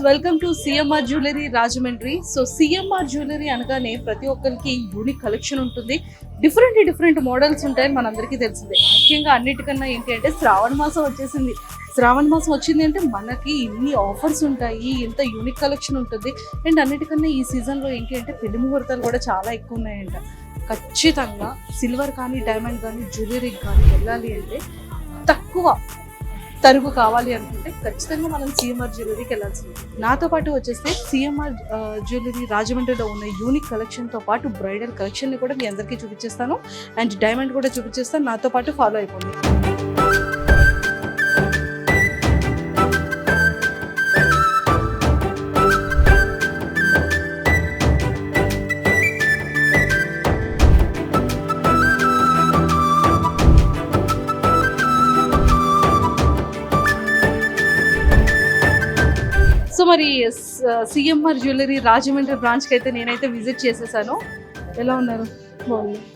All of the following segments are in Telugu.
Welcome to CMR jewellery Rajahmundry. So CMR jewellery అనగానే ప్రతి ఒక్కరికి యూనిక్ కలెక్షన్ ఉంటుంది, డిఫరెంట్ మోడల్స్ ఉంటాయని మనందరికీ తెలిసిందే. ముఖ్యంగా అన్నిటికన్నా ఏంటి అంటే శ్రావణ మాసం వచ్చేసింది. శ్రావణ మాసం వచ్చింది అంటే మనకి ఇన్ని ఆఫర్స్ ఉంటాయి, ఇంత యూనిక్ కలెక్షన్ ఉంటుంది. అండ్ అన్నిటికన్నా ఈ సీజన్లో ఏంటి అంటే పెళ్లి ముహూర్తాలు కూడా చాలా ఎక్కువ ఉన్నాయంట. ఖచ్చితంగా సిల్వర్ కానీ డైమండ్ కానీ జ్యువెలరీకి కానీ వెళ్ళాలి అంటే తక్కువ తరుగు కావాలి అనుకుంటే ఖచ్చితంగా మనం సిఎంఆర్ జ్యువెలరీకి వెళ్ళాల్సింది. నాతో పాటు వచ్చేస్తే సిఎంఆర్ జ్యువెలరీ రాజమండ్రిలో ఉన్న యూనిక్ కలెక్షన్తో పాటు బ్రైడల్ కలెక్షన్ని కూడా మీ అందరికీ చూపించేస్తాను అండ్ డైమండ్ కూడా చూపించేస్తాను. నాతో పాటు ఫాలో అయిపోండి. సో మరి సిఎంఆర్ జ్యువెలరీ రాజమండ్రి బ్రాంచ్కి అయితే నేనైతే విజిట్ చేసేసాను. ఎలా ఉన్నారు?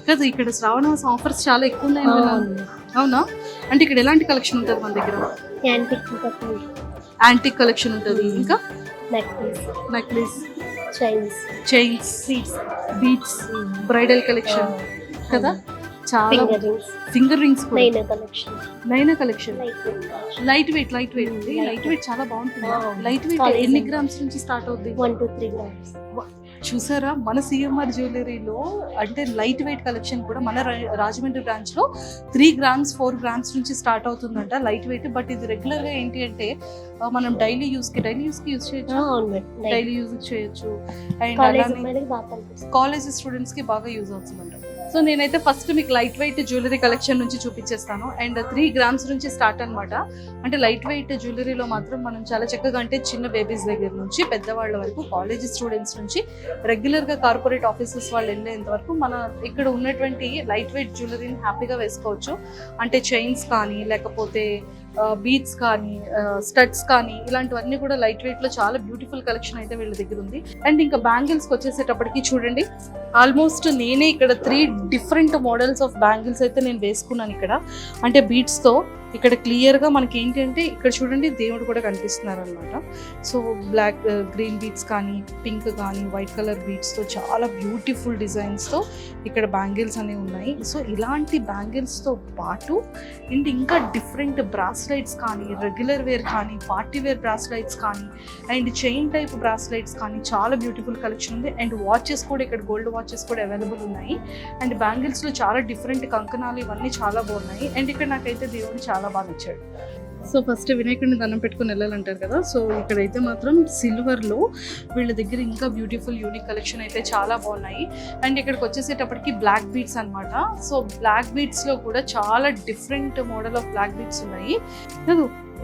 కదా ఇక్కడ శ్రావణ మాసం ఆఫర్స్ చాలా ఎక్కువ ఉన్నాయి. అవునా? అంటే ఇక్కడ ఎలాంటి కలెక్షన్ ఉంటుంది మన దగ్గర? యాంటిక్ కలెక్షన్ ఉంటుంది, ఇంకా necklace, chains, beads, bridal collection కదా, చాలా finger rings, Naina collection, light weight ఉంది. లైట్ వెయిట్ చాలా బాగుంటుంది. లైట్ వెయిట్ ఎన్ని గ్రామ్స్ నుంచి స్టార్ట్ అవుతుంది? 1 to 3 grams. చూసారా, మన సిఎంఆర్ జ్యువెలరీలో అంటే లైట్ వెయిట్ కలెక్షన్ కూడా మన రాజమండ్రి బ్రాంచ్ లో 3 grams 4 grams నుంచి స్టార్ట్ అవుతుందంట లైట్ వెయిట్. బట్ ఇది రెగ్యులర్ గా ఏంటి అంటే మనం డైలీ యూజ్ కి యూజ్ చేయొచ్చు, డైలీ యూజ్ చేయొచ్చు. అండ్ కాలేజ్ స్టూడెంట్స్ కి బాగా యూజ్ అవుతుందంట. సో నేనైతే ఫస్ట్ మీకు లైట్ వెయిట్ జ్యువెలరీ కలెక్షన్ నుంచి చూపించేస్తాను. అండ్ 3 grams నుంచి స్టార్ట్ అనమాట. అంటే లైట్ వెయిట్ జ్యువెలరీలో మాత్రం మనం చాలా చక్కగా అంటే చిన్న బేబీస్ దగ్గర నుంచి పెద్దవాళ్ళ వరకు, కాలేజ్ స్టూడెంట్స్ నుంచి రెగ్యులర్గా కార్పొరేట్ ఆఫీసెస్ వాళ్ళు వెళ్ళేంత వరకు మన ఇక్కడ ఉన్నటువంటి లైట్ వెయిట్ జ్యువెలరీని హ్యాపీగా వేసుకోవచ్చు. అంటే చైన్స్ కానీ, లేకపోతే బీడ్స్ కానీ, స్టడ్స్ కానీ, ఇలాంటివన్నీ కూడా లైట్ వెయిట్లో చాలా బ్యూటిఫుల్ కలెక్షన్ అయితే వీళ్ళ దగ్గర ఉంది. అండ్ ఇంకా బ్యాంగిల్స్కి వచ్చేసేటప్పటికి చూడండి, ఆల్మోస్ట్ నేనే ఇక్కడ 3 different మోడల్స్ ఆఫ్ బ్యాంగిల్స్ అయితే నేను వేసుకున్నాను ఇక్కడ. అంటే బీడ్స్తో ఇక్కడ క్లియర్గా మనకి ఏంటి అంటే ఇక్కడ చూడండి దేవుడు కూడా కనిపిస్తున్నారు అనమాట. సో బ్లాక్ గ్రీన్ బీడ్స్ కానీ, పింక్ కానీ, వైట్ కలర్ బీడ్స్తో చాలా బ్యూటిఫుల్ డిజైన్స్తో ఇక్కడ బ్యాంగిల్స్ అనేవి ఉన్నాయి. సో ఇలాంటి బ్యాంగిల్స్తో పాటు అండ్ ఇంకా డిఫరెంట్ బ్రాస్లైట్స్ కానీ, రెగ్యులర్ వేర్ కానీ, పార్టీ వేర్ బ్రాస్లైట్స్ కానీ, అండ్ చైన్ టైప్ బ్రాస్లైట్స్ కానీ చాలా బ్యూటిఫుల్ కలెక్షన్ ఉంది. అండ్ వాచెస్ కూడా ఇక్కడ గోల్డ్ వాచెస్ కూడా అవైలబుల్ ఉన్నాయి. అండ్ బ్యాంగిల్స్లో చాలా డిఫరెంట్ కంకణాలు ఇవన్నీ చాలా బాగున్నాయి. అండ్ ఇక్కడ నాకైతే దేవుడు చాలా బాగా నచ్చాడు. సో ఫస్ట్ వినాయకుడిని దండం పెట్టుకుని వెళ్ళాలంటారు కదా. సో ఇక్కడైతే మాత్రం సిల్వర్లో వీళ్ళ దగ్గర ఇంకా బ్యూటిఫుల్ యూనిక్ కలెక్షన్ అయితే చాలా బాగున్నాయి. అండ్ ఇక్కడికి వచ్చేసేటప్పటికి బ్లాక్ బీడ్స్ అనమాట. సో బ్లాక్ బీడ్స్లో కూడా చాలా different model of black beads ఉన్నాయి.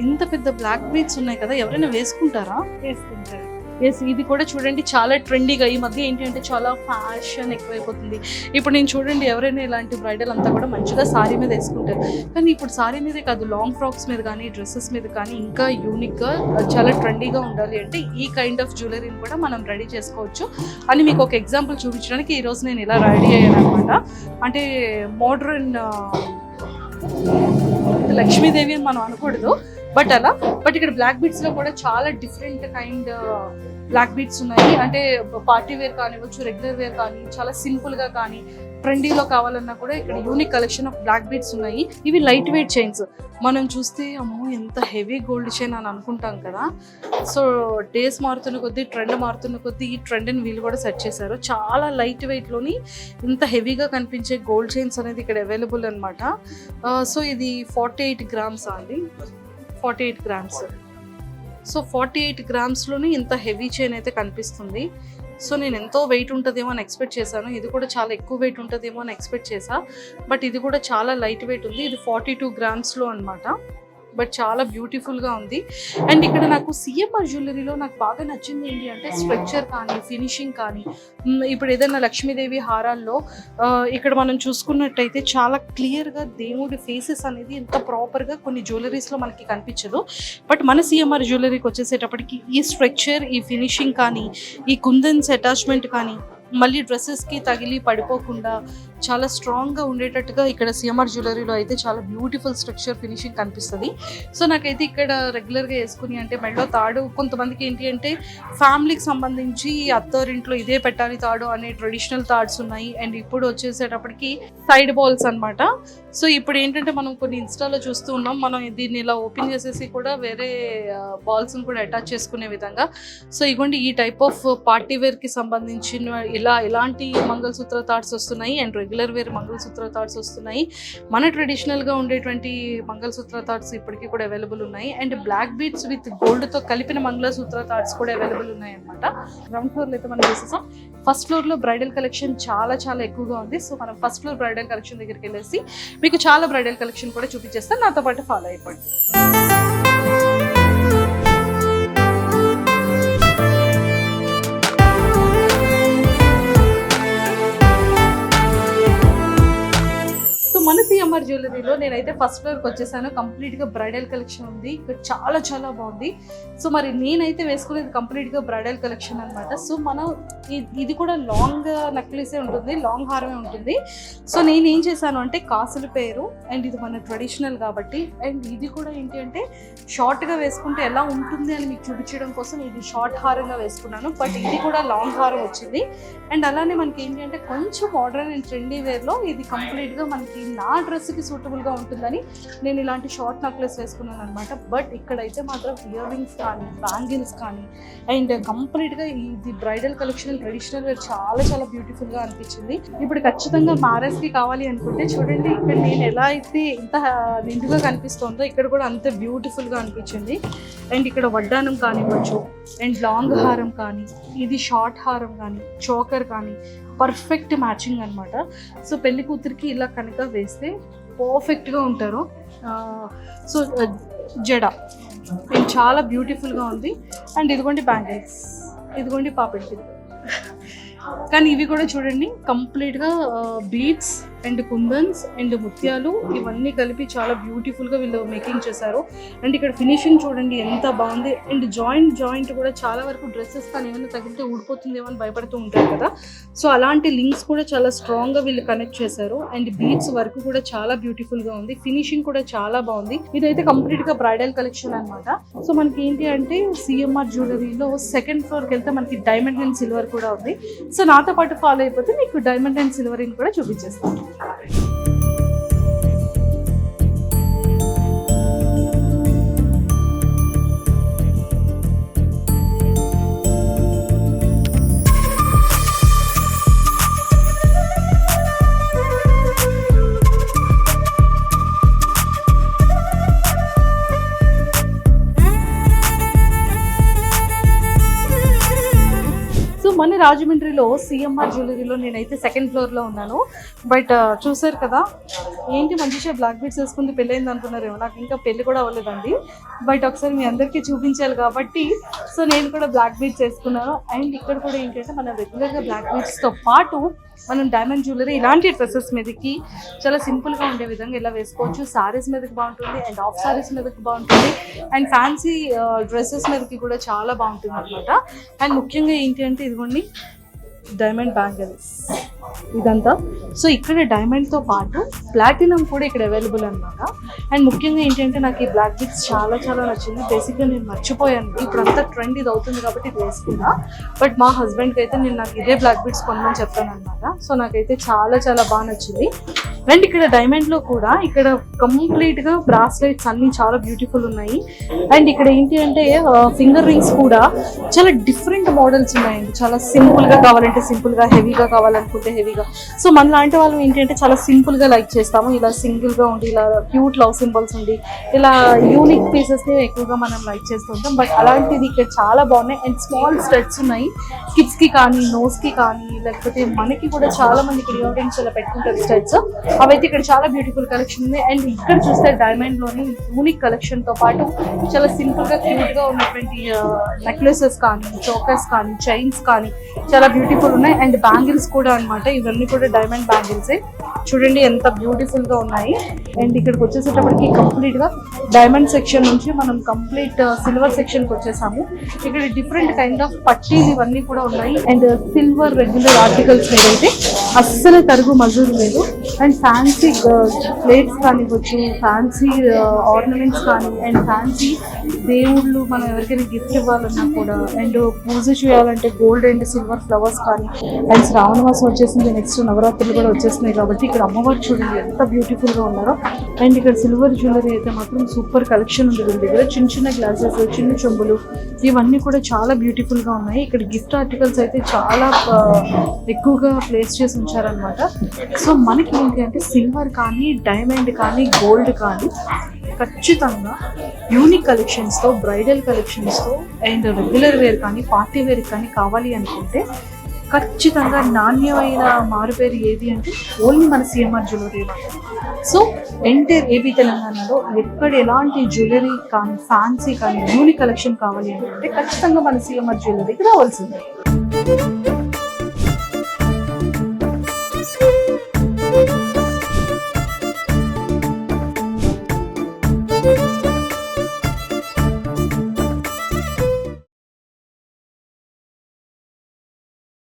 ఇంత పెద్ద బ్లాక్ బీడ్స్ ఉన్నాయి కదా, ఎవరైనా వేసుకుంటారా? వేసుకుంటారు. ఎస్, ఇది కూడా చూడండి చాలా ట్రెండీగా ఈ మధ్య ఏంటి అంటే చాలా ఫ్యాషన్ ఎక్కువైపోతుంది. ఇప్పుడు నేను చూడండి ఎవరైనా ఇలాంటి బ్రైడల్ అంతా కూడా మంచిగా సారీ మీద వేసుకుంటారు. కానీ ఇప్పుడు సారీ మీదే కాదు, లాంగ్ ఫ్రాక్స్ మీద కానీ, డ్రెస్సెస్ మీద కానీ ఇంకా యూనిక్గా చాలా ట్రెండీగా ఉండాలి అంటే ఈ కైండ్ ఆఫ్ జ్యువెలరీని కూడా మనం రెడీ చేసుకోవచ్చు అని మీకు ఒక ఎగ్జాంపుల్ చూపించడానికి ఈరోజు నేను ఇలా రెడీ అయ్యాను అనమాట. అంటే మోడ్రన్ లక్ష్మీదేవి అని మనం అనకూడదు, బట్ అలా. బట్ ఇక్కడ బ్లాక్ బీడ్స్ లో కూడా చాలా డిఫరెంట్ కైండ్ బ్లాక్ బీడ్స్ ఉన్నాయి. అంటే పార్టీ వేర్ కానివ్వచ్చు, రెగ్యులర్ వేర్ కానీ, చాలా సింపుల్ గా కానీ, ట్రెండీలో కావాలన్నా కూడా ఇక్కడ unique collection of black beads ఉన్నాయి. ఇవి లైట్ వెయిట్ చైన్స్. మనం చూస్తే అమ్మో ఎంత హెవీ గోల్డ్ చైన్ అని అనుకుంటాం కదా. సో డేస్ మారుతున్న కొద్దీ, ట్రెండ్ మారుతున్న కొద్దీ ఈ ట్రెండ్ని వీళ్ళు కూడా సెట్ చేశారు. చాలా లైట్ వెయిట్లోని ఇంత హెవీగా కనిపించే గోల్డ్ చైన్స్ అనేది ఇక్కడ అవైలబుల్ అనమాట. సో ఇది 48 grams అండి, 48 grams. సో 48 grams ఇంత హెవీ చైన్ అయితే కనిపిస్తుంది. సో నేను ఎంతో వెయిట్ ఉంటుందేమో అని ఎక్స్పెక్ట్ చేశాను. ఇది కూడా చాలా ఎక్కువ వెయిట్ ఉంటుందేమో అని ఎక్స్పెక్ట్ చేశా. బట్ ఇది కూడా చాలా లైట్ వెయిట్ ఉంది. ఇది 42 grams అనమాట. బట్ చాలా బ్యూటిఫుల్గా ఉంది. అండ్ ఇక్కడ నాకు సిఎంఆర్ జ్యువెలరీలో నాకు బాగా నచ్చింది ఏంటి అంటే స్ట్రక్చర్ కానీ, ఫినిషింగ్ కానీ. ఇప్పుడు ఏదైనా లక్ష్మీదేవి హారాల్లో ఇక్కడ మనం చూసుకున్నట్టయితే చాలా క్లియర్గా దేవుడి ఫేసెస్ అనేది ఎంత ప్రాపర్గా కొన్ని జ్యువెలరీస్లో మనకి కనిపించదు. బట్ మన సిఎంఆర్ జ్యువెలరీకి వచ్చేసేటప్పటికి ఈ స్ట్రక్చర్, ఈ ఫినిషింగ్ కానీ, ఈ కుందన్స్ అటాచ్మెంట్ కానీ మళ్ళీ డ్రెస్సెస్కి తగిలి పడిపోకుండా చాలా స్ట్రాంగ్గా ఉండేటట్టుగా ఇక్కడ సిఎంఆర్ జ్యువెలరీలో అయితే చాలా బ్యూటిఫుల్ స్ట్రక్చర్ ఫినిషింగ్ కనిపిస్తుంది. సో నాకైతే ఇక్కడ రెగ్యులర్గా వేసుకుని అంటే మెడలో తాడు, కొంతమందికి ఏంటి అంటే ఫ్యామిలీకి సంబంధించి అత్తోరింట్లో ఇదే పెట్టాలి తాడు అనే ట్రెడిషనల్ తాడ్స్ ఉన్నాయి. అండ్ ఇప్పుడు వచ్చేసేటప్పటికి సైడ్ బాల్స్ అనమాట. సో ఇప్పుడు ఏంటంటే మనం కొన్ని ఇన్స్టాలో చూస్తూ ఉన్నాం, మనం దీన్ని ఇలా ఓపెన్ చేసేసి కూడా వేరే బాల్స్ని కూడా అటాచ్ చేసుకునే విధంగా. సో ఇగోండి ఈ టైప్ ఆఫ్ పార్టీ వేర్కి సంబంధించిన ఇలాంటి మంగళసూత్ర థాట్స్ వస్తున్నాయి. And regular wear mangalsutra thoughts వస్తున్నాయి. మన ట్రెడిషనల్గా ఉండేటువంటి మంగళసూత్ర థాట్స్ ఇప్పటికీ కూడా అవైలబుల్ ఉన్నాయి. అండ్ బ్లాక్ బీడ్స్ విత్ గోల్డ్తో కలిపిన మంగళసూత్ర థాట్స్ కూడా అవైలబుల్ ఉన్నాయి అనమాట. గ్రౌండ్ ఫ్లోర్లో అయితే మనం చూసేసాం. ఫస్ట్ ఫ్లోర్లో బ్రైడల్ కలెక్షన్ చాలా చాలా ఎక్కువగా ఉంది. సో మనం ఫస్ట్ ఫ్లోర్ బ్రైడల్ కలెక్షన్ దగ్గరికి వెళ్ళేసి మీకు చాలా బ్రైడల్ కలెక్షన్ కూడా చూపించేస్తాను. నాతో పాటు ఫాలో అయిపోండి. మన సిఎంఆర్ జ్యువెలరీలో నేనైతే ఫస్ట్ ఫ్లోర్కి వచ్చేసాను. కంప్లీట్గా బ్రైడల్ కలెక్షన్ ఉంది. ఇక్కడ చాలా చాలా బాగుంది. సో మరి నేనైతే వేసుకునేది కంప్లీట్గా బ్రైడల్ కలెక్షన్ అనమాట. సో మనం ఇది కూడా లాంగ్ నెక్లెసే ఉంటుంది, లాంగ్ హారమే ఉంటుంది. సో నేను ఏం చేశాను అంటే కాసుల పేరు, అండ్ ఇది మన ట్రెడిషనల్ కాబట్టి, అండ్ ఇది కూడా ఏంటి అంటే షార్ట్గా వేసుకుంటే ఎలా ఉంటుంది అని మీకు చూపించడం కోసం ఇది షార్ట్ హారంగా వేసుకున్నాను. బట్ ఇది కూడా లాంగ్ హారం వచ్చింది. అండ్ అలానే మనకి ఏంటి అంటే కొంచెం మోడర్న్ అండ్ ట్రెండీ వేర్లో ఇది కంప్లీట్గా మనకి నా డ్రెస్కి సూటబుల్గా ఉంటుందని నేను ఇలాంటి షార్ట్ నెక్లెస్ వేసుకున్నాను అనమాట. బట్ ఇక్కడైతే మాత్రం ఇయర్ రింగ్స్ కానీ బ్యాంగిల్స్ కానీ అండ్ కంప్లీట్గా ఇది బ్రైడల్ కలెక్షన్ ట్రెడిషనల్ వేర్ చాలా చాలా బ్యూటిఫుల్గా అనిపించింది. ఇప్పుడు ఖచ్చితంగా మ్యారేజ్కి కావాలి అనుకుంటే చూడండి, ఇక్కడ నేను ఎలా అయితే ఇంత నిండుగా కనిపిస్తుందో ఇక్కడ కూడా అంత బ్యూటిఫుల్గా అనిపించింది. అండ్ ఇక్కడ వడ్డానం కానివ్వచ్చు, అండ్ లాంగ్ హారం కానీ, ఇది షార్ట్ హారం కానీ, చోకర్ కానీ పర్ఫెక్ట్ మ్యాచింగ్ అనమాట. సో పెళ్లి కూతురికి ఇలా కనుక వేస్తే పర్ఫెక్ట్గా ఉంటారు. సో జడ ఇది చాలా బ్యూటిఫుల్గా ఉంది. అండ్ ఇదిగోండి బ్యాంగిల్స్, ఇదిగోండి పాపెట్టి. కానీ ఇవి కూడా చూడండి కంప్లీట్గా బీడ్స్ అండ్ కుందన్స్ అండ్ ముత్యాలు ఇవన్నీ కలిపి చాలా బ్యూటిఫుల్గా వీళ్ళు మేకింగ్ చేశారు. అండ్ ఇక్కడ ఫినిషింగ్ చూడండి ఎంత బాగుంది. అండ్ జాయింట్ కూడా చాలా వరకు డ్రెస్సెస్ కానీ ఏమైనా తగిలితే ఊడిపోతుందేమో అని భయపడుతూ ఉంటారు కదా. సో అలాంటి లింక్స్ కూడా చాలా స్ట్రాంగ్గా వీళ్ళు కనెక్ట్ చేశారు. అండ్ బీడ్స్ వర్క్ కూడా చాలా బ్యూటిఫుల్గా ఉంది. ఫినిషింగ్ కూడా చాలా బాగుంది. ఇదైతే కంప్లీట్గా బ్రైడల్ కలెక్షన్ అనమాట. సో మనకి ఏంటి అంటే సిఎంఆర్ జ్యువెలరీలో సెకండ్ ఫ్లోర్కి వెళ్తే మనకి డైమండ్ అండ్ సిల్వర్ కూడా ఉంది. సో నాతో పాటు ఫాలో అయిపోతే మీకు డైమండ్ అండ్ సిల్వర్ కూడా చూపించేస్తాను. మన రాజమండ్రిలో సిఎంఆర్ జ్యువెలరీలో నేనైతే సెకండ్ ఫ్లోర్లో ఉన్నాను. బట్ చూసారు కదా ఏంటి మంచిగా బ్లాక్ బీడ్స్ వేసుకుంది పెళ్ళైంది అనుకున్నారేమో. నాకు ఇంకా పెళ్ళి కూడా అవ్వలేదండి. బట్ ఒకసారి మీ అందరికీ చూపించాలి కాబట్టి సో నేను కూడా బ్లాక్ బీడ్స్ వేసుకున్నాను. అండ్ ఇక్కడ కూడా ఏంటంటే మనం రెగ్యులర్గా బ్లాక్ బీడ్స్తో పాటు మనం డైమండ్ జ్యువెలరీ ఇలాంటి డ్రెస్సెస్ మీదకి చాలా సింపుల్గా ఉండే విధంగా ఇలా వేసుకోవచ్చు. శారీస్ మీదకి బాగుంటుంది, అండ్ ఆఫ్ శారీస్ మీదకి బాగుంటుంది, అండ్ ఫ్యాన్సీ డ్రెస్సెస్ మీదకి కూడా చాలా బాగుంటుంది అనమాట. అండ్ ముఖ్యంగా ఏంటి అంటే ఇదిగోండి డైమండ్ బ్యాంగిల్స్ ఇదంతా. సో ఇక్కడ డైమండ్తో పాటు ప్లాటినం కూడా ఇక్కడ అవైలబుల్ అనమాట. అండ్ ముఖ్యంగా ఏంటంటే నాకు ఈ బ్లాక్ బీడ్స్ చాలా చాలా నచ్చింది. బేసిక్గా నేను మర్చిపోయాను, ఇప్పుడు అంతా ట్రెండ్ ఇది అవుతుంది కాబట్టి ఇది వేసుకున్నా. బట్ మా హస్బెండ్కి అయితే నేను నాకు ఇదే బ్లాక్ బీడ్స్ కొనమని చెప్పాను అనమాట. సో నాకైతే చాలా చాలా బాగా నచ్చింది. అండ్ ఇక్కడ డైమండ్లో కూడా ఇక్కడ కంప్లీట్గా బ్రాస్లెట్స్ అన్నీ చాలా బ్యూటిఫుల్ ఉన్నాయి. అండ్ ఇక్కడ ఏంటి అంటే ఫింగర్ రింగ్స్ కూడా చాలా డిఫరెంట్ మోడల్స్ ఉన్నాయండి. చాలా సింపుల్గా కావాలంటే సింపుల్గా, హెవీగా కావాలనుకుంటే హెవీగా. సో మన లాంటి వాళ్ళు ఏంటంటే చాలా సింపుల్గా లైక్ చేస్తాము. ఇలా సింగిల్గా ఉండి ఇలా క్యూట్ లవ్ సింబల్స్ ఉండి ఇలా యూనిక్ పీసెస్ని ఎక్కువగా మనం లైక్ చేస్తుంటాం. బట్ అలాంటిది ఇక్కడ చాలా బాగున్నాయి. అండ్ స్మాల్ స్టడ్స్ ఉన్నాయి కిడ్స్కి కానీ, నోస్కి కానీ, లేకపోతే మనకి కూడా చాలా మంది ఇక్కడ ఇయర్ రింగ్స్ ఇలా పెట్టుకుంటారు స్టడ్స్. అవైతే ఇక్కడ చాలా బ్యూటిఫుల్ కలెక్షన్ ఉంది. అండ్ ఇక్కడ చూస్తే డైమండ్లోని యూనిక్ కలెక్షన్తో పాటు చాలా సింపుల్గా క్యూట్గా ఉన్నటువంటి నెక్లెసెస్ కానీ, చోకర్స్ కానీ, చైన్స్ కానీ చాలా బ్యూటిఫుల్ ఉన్నాయి. అండ్ బ్యాంగిల్స్ కూడా అనమాట. ఇవన్నీ కూడా డైమండ్ బ్యాంగిల్సే. చూడండి ఎంత బ్యూటిఫుల్గా ఉన్నాయి. అండ్ ఇక్కడికి వచ్చేసేటప్పటికి కంప్లీట్గా డైమండ్ సెక్షన్ నుంచి మనం కంప్లీట్ సిల్వర్ సెక్షన్ కి వచ్చేసాము. ఇక్కడ డిఫరెంట్ కైండ్ ఆఫ్ పట్టీలు ఇవన్నీ కూడా ఉన్నాయి. అండ్ సిల్వర్ రెగ్యులర్ ఆర్టికల్స్ మీద అయితే అస్సలు తరుగు మజూరు లేదు. అండ్ ఫ్యాన్సీ ప్లేట్స్ కానివ్వచ్చు, ఫ్యాన్సీ ఆర్నమెంట్స్ కానీ, అండ్ ఫ్యాన్సీ దేవుళ్ళు మనం ఎవరికైనా గిఫ్ట్ ఇవ్వాలన్నా కూడా, అండ్ పూజ చేయాలంటే గోల్డ్ అండ్ సిల్వర్ ఫ్లవర్స్ కానీ. అండ్ శ్రావణ మాసం వచ్చేసింది, నెక్స్ట్ నవరాత్రులు కూడా వచ్చేస్తున్నాయి కాబట్టి ఇక్కడ అమ్మవారు చూడండి ఎంత బ్యూటిఫుల్ గా ఉన్నారో. అండ్ ఇక్కడ సిల్వర్ జ్యువెలరీ అయితే మాత్రం సూపర్ కలెక్షన్ ఉంది వీళ్ళ దగ్గర. చిన్న చిన్న గ్లాసెస్, చిన్న చెంబులు ఇవన్నీ కూడా చాలా బ్యూటిఫుల్ గా ఉన్నాయి. ఇక్కడ గిఫ్ట్ ఆర్టికల్స్ అయితే చాలా ఎక్కువగా ప్లేస్ చేసి ఉంచారనమాట. సో మనకి ఏంటి అంటే సిల్వర్ కానీ, డైమండ్ కానీ, గోల్డ్ కానీ ఖచ్చితంగా యూనిక్ కలెక్షన్స్తో, బ్రైడల్ కలెక్షన్స్తో, అండ్ రెగ్యులర్ వేర్ కానీ, పార్టీ వేర్ కానీ కావాలి అనుకుంటే ఖచ్చితంగా నాణ్యమైన మారుపేరు ఏది అంటే ఓన్లీ మన CMR jewellery. So entire AP తెలంగాణలో ఎక్కడ ఎలాంటి జ్యువెలరీ కానీ, ఫ్యాన్సీ కానీ, యూనిక్ కలెక్షన్ కావాలి అంటే ఖచ్చితంగా మన సిఎంఆర్ జ్యువెలరీకి రావాల్సిందే.